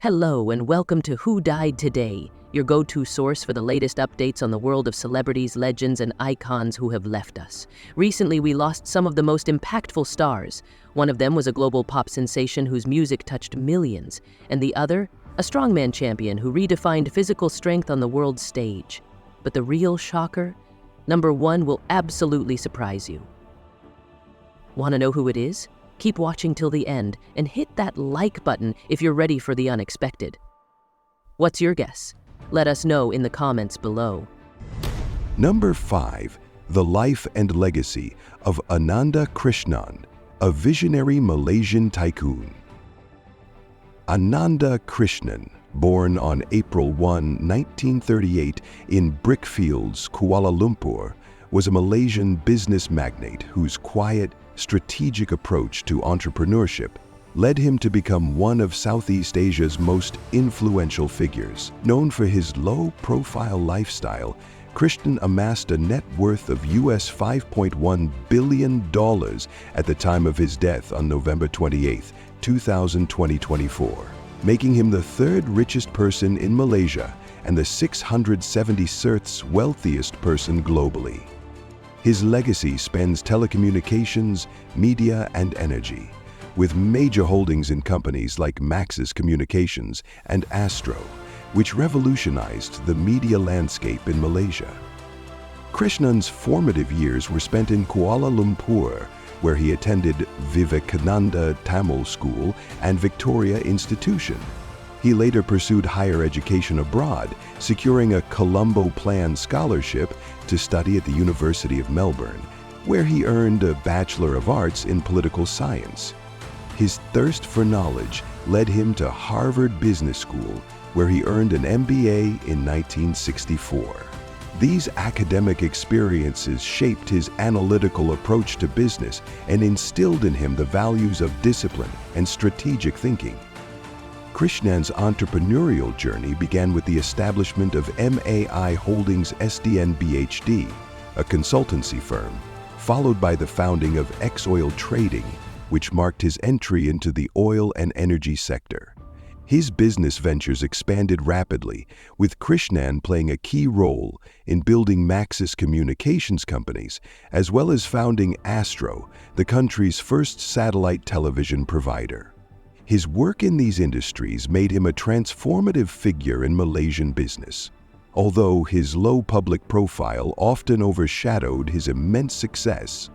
Hello and welcome to Who Died Today, your go-to source for the latest updates on the world of celebrities, legends, and icons who have left us. Recently, we lost some of the most impactful stars. One of them was a global pop sensation whose music touched millions, and the other, a strongman champion who redefined physical strength on the world stage. But the real shocker? Number one will absolutely surprise you. Want to know who it is? Keep watching till the end and hit that like button if you're ready for the unexpected. What's your guess? Let us know in the comments below. Number 5. The life and legacy of Ananda Krishnan, a visionary Malaysian tycoon. Ananda Krishnan, born on April 1, 1938 in Brickfields, Kuala Lumpur, was a Malaysian business magnate whose quiet, strategic approach to entrepreneurship led him to become one of Southeast Asia's most influential figures. Known for his low-profile lifestyle, Krishnan amassed a net worth of US $5.1 billion at the time of his death on November 28, 2024, making him the third richest person in Malaysia and the 676th wealthiest person globally. His legacy spans telecommunications, media, and energy, with major holdings in companies like Maxis Communications and Astro, which revolutionized the media landscape in Malaysia. Krishnan's formative years were spent in Kuala Lumpur, where he attended Vivekananda Tamil School and Victoria Institution. He later pursued higher education abroad, securing a Colombo Plan scholarship to study at the University of Melbourne, where he earned a Bachelor of Arts in Political Science. His thirst for knowledge led him to Harvard Business School, where he earned an MBA in 1964. These academic experiences shaped his analytical approach to business and instilled in him the values of discipline and strategic thinking. Krishnan's entrepreneurial journey began with the establishment of MAI Holdings SDN BHD, a consultancy firm, followed by the founding of X-Oil Trading, which marked his entry into the oil and energy sector. His business ventures expanded rapidly, with Krishnan playing a key role in building Maxis Communications companies, as well as founding Astro, the country's first satellite television provider. His work in these industries made him a transformative figure in Malaysian business, although his low public profile often overshadowed his immense success.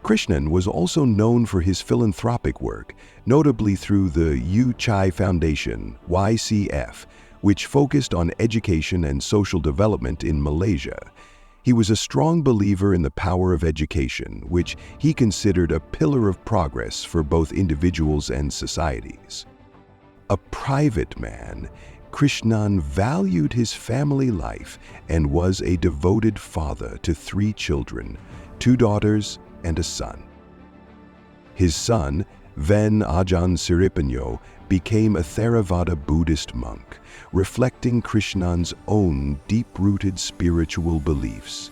Krishnan was also known for his philanthropic work, notably through the U Chai Foundation, YCF, which focused on education and social development in Malaysia. He was a strong believer in the power of education, which he considered a pillar of progress for both individuals and societies. A private man, Krishnan valued his family life and was a devoted father to 3 children, 2 daughters and a son. His son, Ven Ajahn Siripanyo, became a Theravada Buddhist monk, reflecting Krishnan's own deep-rooted spiritual beliefs.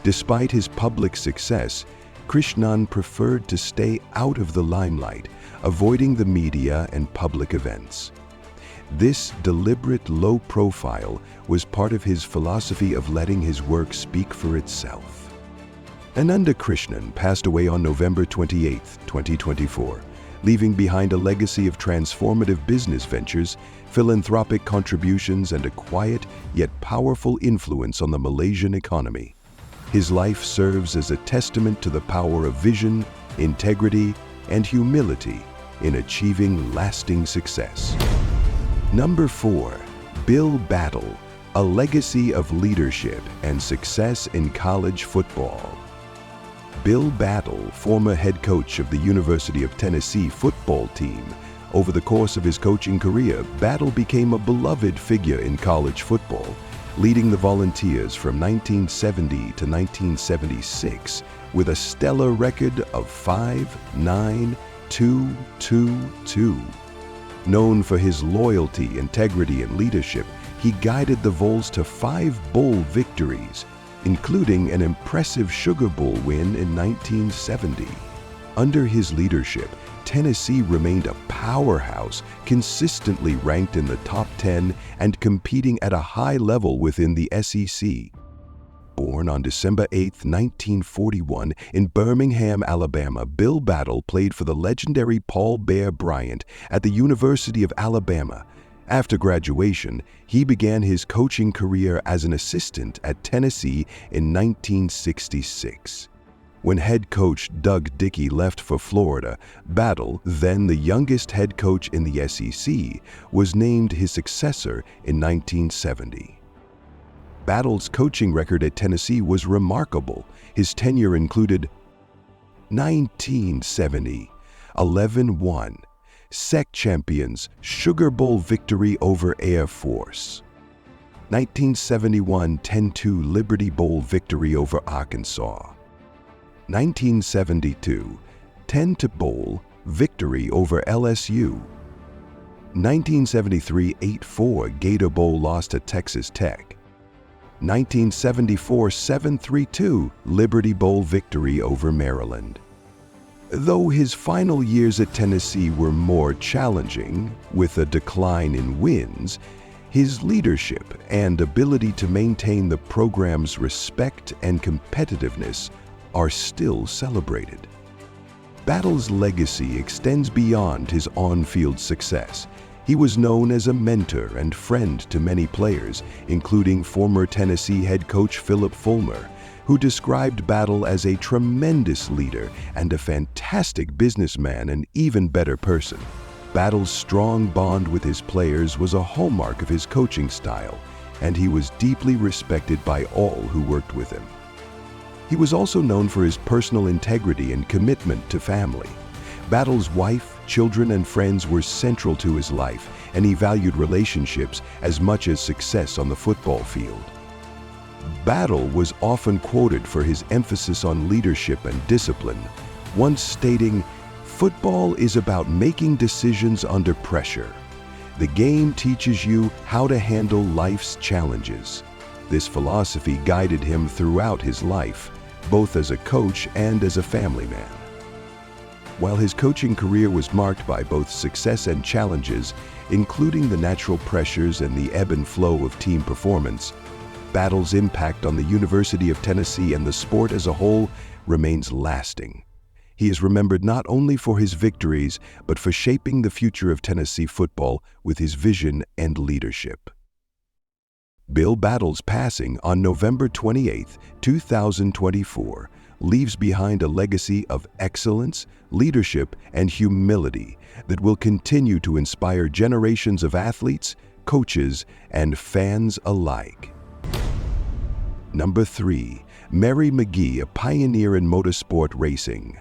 Despite his public success, Krishnan preferred to stay out of the limelight, avoiding the media and public events. This deliberate low profile was part of his philosophy of letting his work speak for itself. Ananda Krishnan passed away on November 28, 2024, leaving behind a legacy of transformative business ventures, philanthropic contributions, and a quiet yet powerful influence on the Malaysian economy. His life serves as a testament to the power of vision, integrity, and humility in achieving lasting success. Number 4. Bill Battle, a legacy of leadership and success in college football. Bill Battle, former head coach of the University of Tennessee football team. Over the course of his coaching career, Battle became a beloved figure in college football, leading the Volunteers from 1970 to 1976 with a stellar record of 5-9-2-2-2. Known for his loyalty, integrity, and leadership, he guided the Vols to 5 bowl victories, including an impressive Sugar Bowl win in 1970. Under his leadership, Tennessee remained a powerhouse, consistently ranked in the top 10 and competing at a high level within the SEC. Born on December 8, 1941, in Birmingham, Alabama, Bill Battle played for the legendary Paul Bear Bryant at the University of Alabama. After graduation, he began his coaching career as an assistant at Tennessee in 1966. When head coach Doug Dickey left for Florida, Battle, then the youngest head coach in the SEC, was named his successor in 1970. Battle's coaching record at Tennessee was remarkable. His tenure included 1970, 11-1, SEC champions, Sugar Bowl victory over Air Force. 1971, 10-2 Liberty Bowl victory over Arkansas. 1972, 10-2 Bowl victory over LSU. 1973, 8-4 Gator Bowl loss to Texas Tech. 1974, 7-3-2 Liberty Bowl victory over Maryland. Though his final years at Tennessee were more challenging, with a decline in wins, his leadership and ability to maintain the program's respect and competitiveness are still celebrated. Battle's legacy extends beyond his on-field success. He was known as a mentor and friend to many players, including former Tennessee head coach Philip Fulmer, who described Battle as a tremendous leader and a fantastic businessman and even better person. Battle's strong bond with his players was a hallmark of his coaching style, and he was deeply respected by all who worked with him. He was also known for his personal integrity and commitment to family. Battle's wife, children, and friends were central to his life, and he valued relationships as much as success on the football field. Battle was often quoted for his emphasis on leadership and discipline, once stating, "Football is about making decisions under pressure. The game teaches you how to handle life's challenges." This philosophy guided him throughout his life, both as a coach and as a family man. While his coaching career was marked by both success and challenges, including the natural pressures and the ebb and flow of team performance, Battle's impact on the University of Tennessee and the sport as a whole remains lasting. He is remembered not only for his victories, but for shaping the future of Tennessee football with his vision and leadership. Bill Battle's passing on November 28, 2024, leaves behind a legacy of excellence, leadership, and humility that will continue to inspire generations of athletes, coaches, and fans alike. Number 3, Mary McGee, a pioneer in motorsport racing.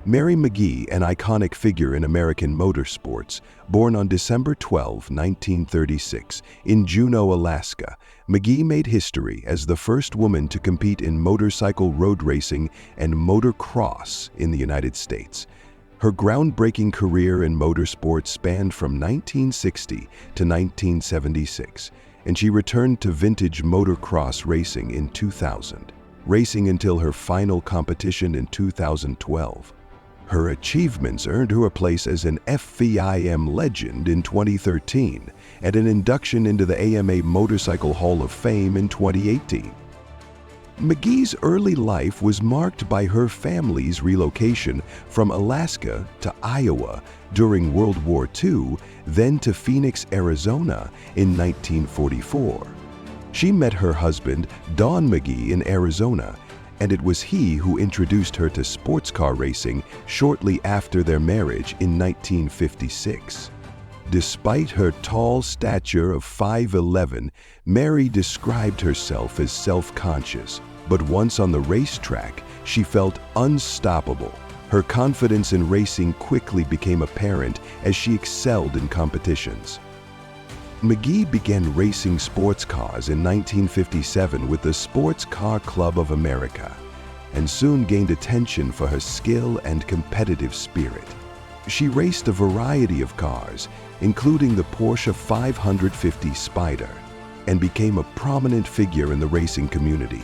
Mary McGee, an iconic figure in American motorsports, born on December 12, 1936, in Juneau, Alaska, McGee made history as the first woman to compete in motorcycle road racing and motocross in the United States. Her groundbreaking career in motorsports spanned from 1960 to 1976, and she returned to vintage motocross racing in 2000, racing until her final competition in 2012. Her achievements earned her a place as an FIM legend in 2013 and an induction into the AMA Motorcycle Hall of Fame in 2018. McGee's early life was marked by her family's relocation from Alaska to Iowa during World War II, then to Phoenix, Arizona in 1944. She met her husband, Don McGee, in Arizona, and it was he who introduced her to sports car racing shortly after their marriage in 1956. Despite her tall stature of 5'11", Mary described herself as self-conscious, but once on the racetrack, she felt unstoppable. Her confidence in racing quickly became apparent as she excelled in competitions. McGee began racing sports cars in 1957 with the Sports Car Club of America, and soon gained attention for her skill and competitive spirit. She raced a variety of cars, including the Porsche 550 Spyder, and became a prominent figure in the racing community.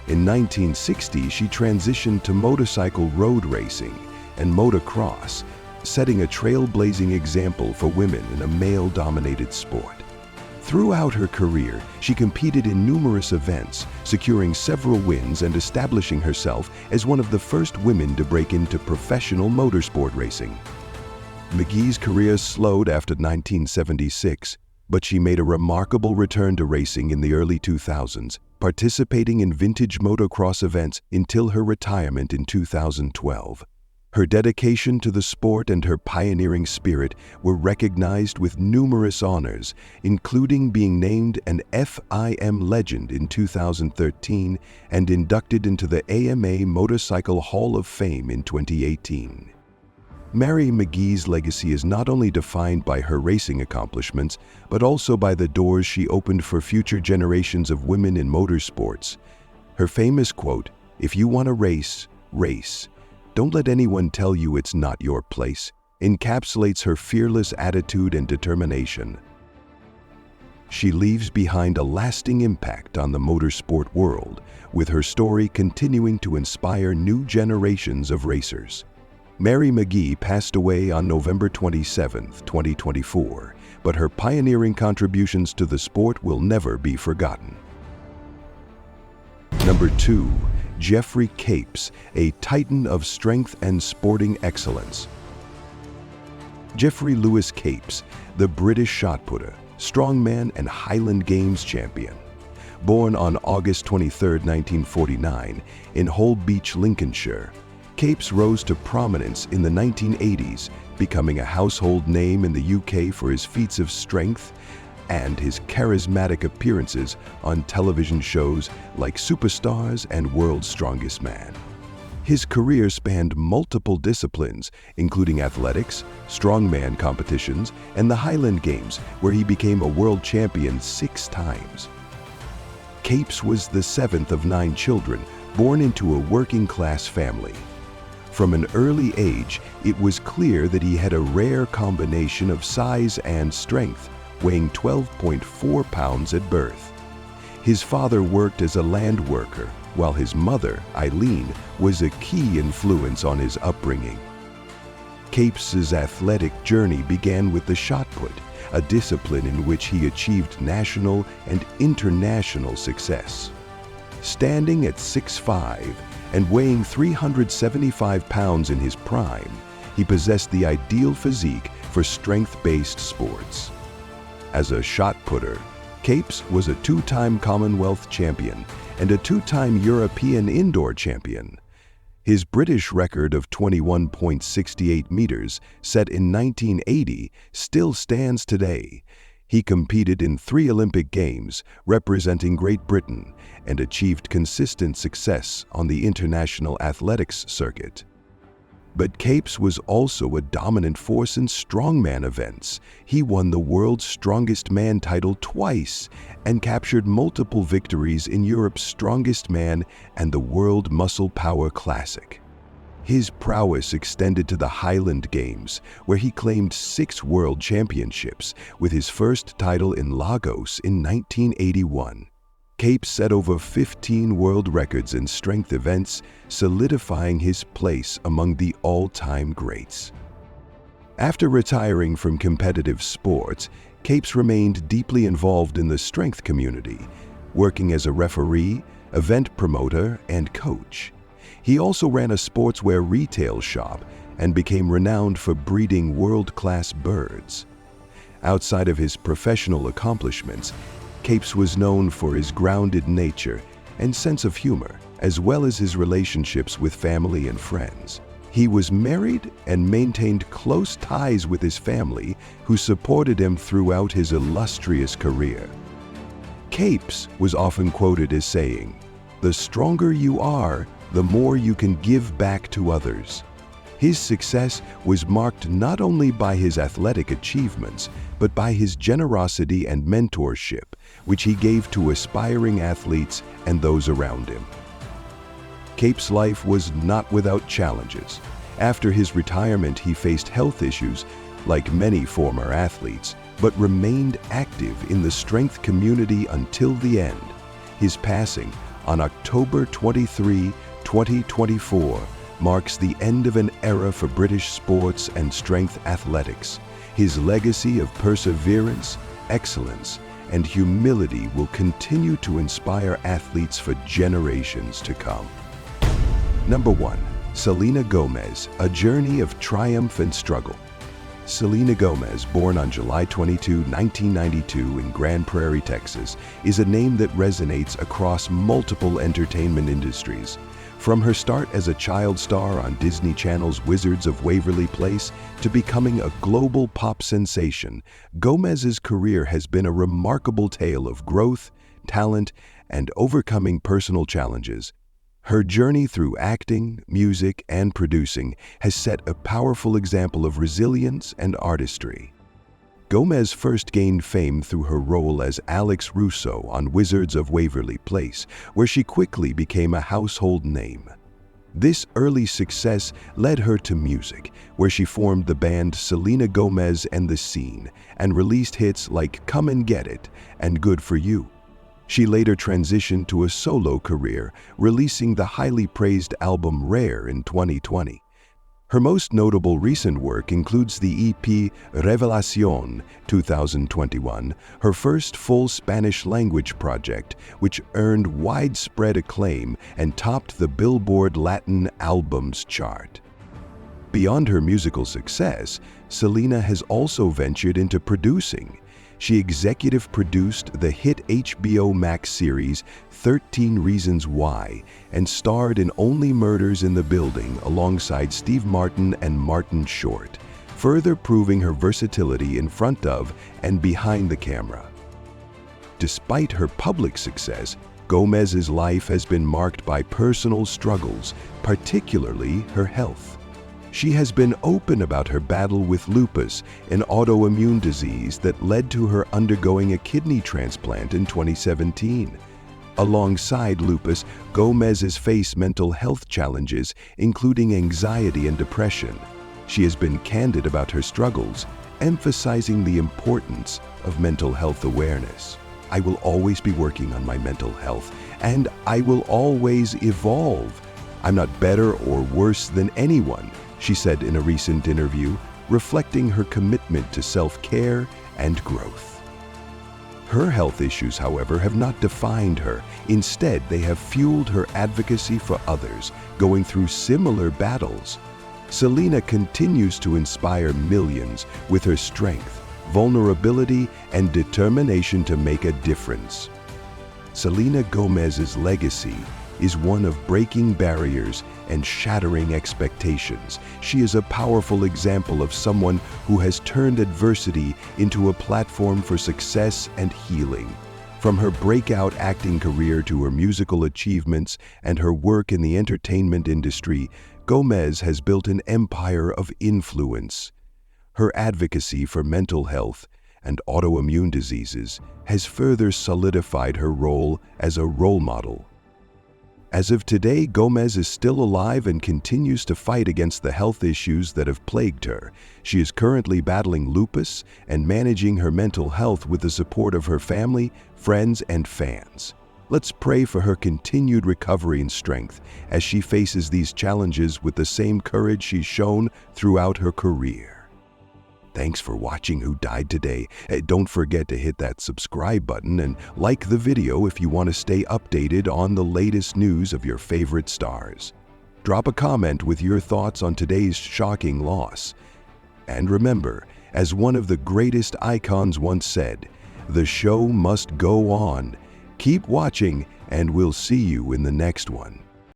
In 1960, she transitioned to motorcycle road racing and motocross, setting a trailblazing example for women in a male-dominated sport. Throughout her career, she competed in numerous events, securing several wins and establishing herself as one of the first women to break into professional motorsport racing. McGee's career slowed after 1976, but she made a remarkable return to racing in the early 2000s, participating in vintage motocross events until her retirement in 2012. Her dedication to the sport and her pioneering spirit were recognized with numerous honors, including being named an FIM Legend in 2013 and inducted into the AMA Motorcycle Hall of Fame in 2018. Mary McGee's legacy is not only defined by her racing accomplishments, but also by the doors she opened for future generations of women in motorsports. Her famous quote, "If you want to race, race. Don't let anyone tell you it's not your place," encapsulates her fearless attitude and determination. She leaves behind a lasting impact on the motorsport world, with her story continuing to inspire new generations of racers. Mary McGee passed away on November 27, 2024, but her pioneering contributions to the sport will never be forgotten. Number 2. Geoffrey Capes, a titan of strength and sporting excellence. Geoffrey Lewis Capes, the British shot putter, strongman and Highland Games champion. Born on August 23, 1949, in Holbeach, Lincolnshire, Capes rose to prominence in the 1980s, becoming a household name in the UK for his feats of strength and his charismatic appearances on television shows like Superstars and World's Strongest Man. His career spanned multiple disciplines, including athletics, strongman competitions, and the Highland Games, where he became a world champion 6 times. Capes was the 7th of 9 children, born into a working-class family. From an early age, it was clear that he had a rare combination of size and strength, weighing 12.4 pounds at birth. His father worked as a land worker, while his mother, Eileen, was a key influence on his upbringing. Capes' athletic journey began with the shot put, a discipline in which he achieved national and international success. Standing at 6'5" and weighing 375 pounds in his prime, he possessed the ideal physique for strength-based sports. As a shot putter, Capes was a 2-time Commonwealth champion and a 2-time European indoor champion. His British record of 21.68 meters, set in 1980, still stands today. He competed in 3 Olympic Games, representing Great Britain, and achieved consistent success on the international athletics circuit. But Capes was also a dominant force in strongman events. He won the World's Strongest Man title twice and captured multiple victories in Europe's Strongest Man and the World Muscle Power Classic. His prowess extended to the Highland Games, where he claimed 6 world championships, with his first title in Lagos in 1981. Capes set over 15 world records in strength events, solidifying his place among the all-time greats. After retiring from competitive sports, Capes remained deeply involved in the strength community, working as a referee, event promoter, and coach. He also ran a sportswear retail shop and became renowned for breeding world-class birds. Outside of his professional accomplishments, Capes was known for his grounded nature and sense of humor, as well as his relationships with family and friends. He was married and maintained close ties with his family, who supported him throughout his illustrious career. Capes was often quoted as saying, "The stronger you are, the more you can give back to others." His success was marked not only by his athletic achievements, but by his generosity and mentorship, which he gave to aspiring athletes and those around him. Capes' life was not without challenges. After his retirement, he faced health issues, like many former athletes, but remained active in the strength community until the end. His passing on October 23, 2024, marks the end of an era for British sports and strength athletics. His legacy of perseverance, excellence, and humility will continue to inspire athletes for generations to come. Number 1. Selena Gomez, a journey of triumph and struggle. Selena Gomez, born on July 22, 1992 in Grand Prairie, Texas, is a name that resonates across multiple entertainment industries. From her start as a child star on Disney Channel's Wizards of Waverly Place to becoming a global pop sensation, Gomez's career has been a remarkable tale of growth, talent, and overcoming personal challenges. Her journey through acting, music, and producing has set a powerful example of resilience and artistry. Gomez first gained fame through her role as Alex Russo on Wizards of Waverly Place, where she quickly became a household name. This early success led her to music, where she formed the band Selena Gomez and the Scene and released hits like Come and Get It and Good for You. She later transitioned to a solo career, releasing the highly praised album Rare in 2020. Her most notable recent work includes the EP Revelación 2021, her first full Spanish-language project, which earned widespread acclaim and topped the Billboard Latin Albums chart. Beyond her musical success, Selena has also ventured into producing. She executive produced the hit HBO Max series 13 Reasons Why and starred in Only Murders in the Building alongside Steve Martin and Martin Short, further proving her versatility in front of and behind the camera. Despite her public success, Gomez's life has been marked by personal struggles, particularly her health. She has been open about her battle with lupus, an autoimmune disease that led to her undergoing a kidney transplant in 2017. Alongside lupus, Gomez has faced mental health challenges, including anxiety and depression. She has been candid about her struggles, emphasizing the importance of mental health awareness. I will always be working on my mental health, and I will always evolve. I'm not better or worse than anyone, she said in a recent interview, reflecting her commitment to self-care and growth. Her health issues, however, have not defined her. Instead, they have fueled her advocacy for others going through similar battles. Selena continues to inspire millions with her strength, vulnerability, and determination to make a difference. Selena Gomez's legacy is one of breaking barriers and shattering expectations. She is a powerful example of someone who has turned adversity into a platform for success and healing. From her breakout acting career to her musical achievements and her work in the entertainment industry, Gomez has built an empire of influence. Her advocacy for mental health and autoimmune diseases has further solidified her role as a role model. As of today, Gomez is still alive and continues to fight against the health issues that have plagued her. She is currently battling lupus and managing her mental health with the support of her family, friends, and fans. Let's pray for her continued recovery and strength as she faces these challenges with the same courage she's shown throughout her career. Thanks for watching Who Died Today. Don't forget to hit that subscribe button and like the video if you want to stay updated on the latest news of your favorite stars. Drop a comment with your thoughts on today's shocking loss. And remember, as one of the greatest icons once said, the show must go on. Keep watching and we'll see you in the next one.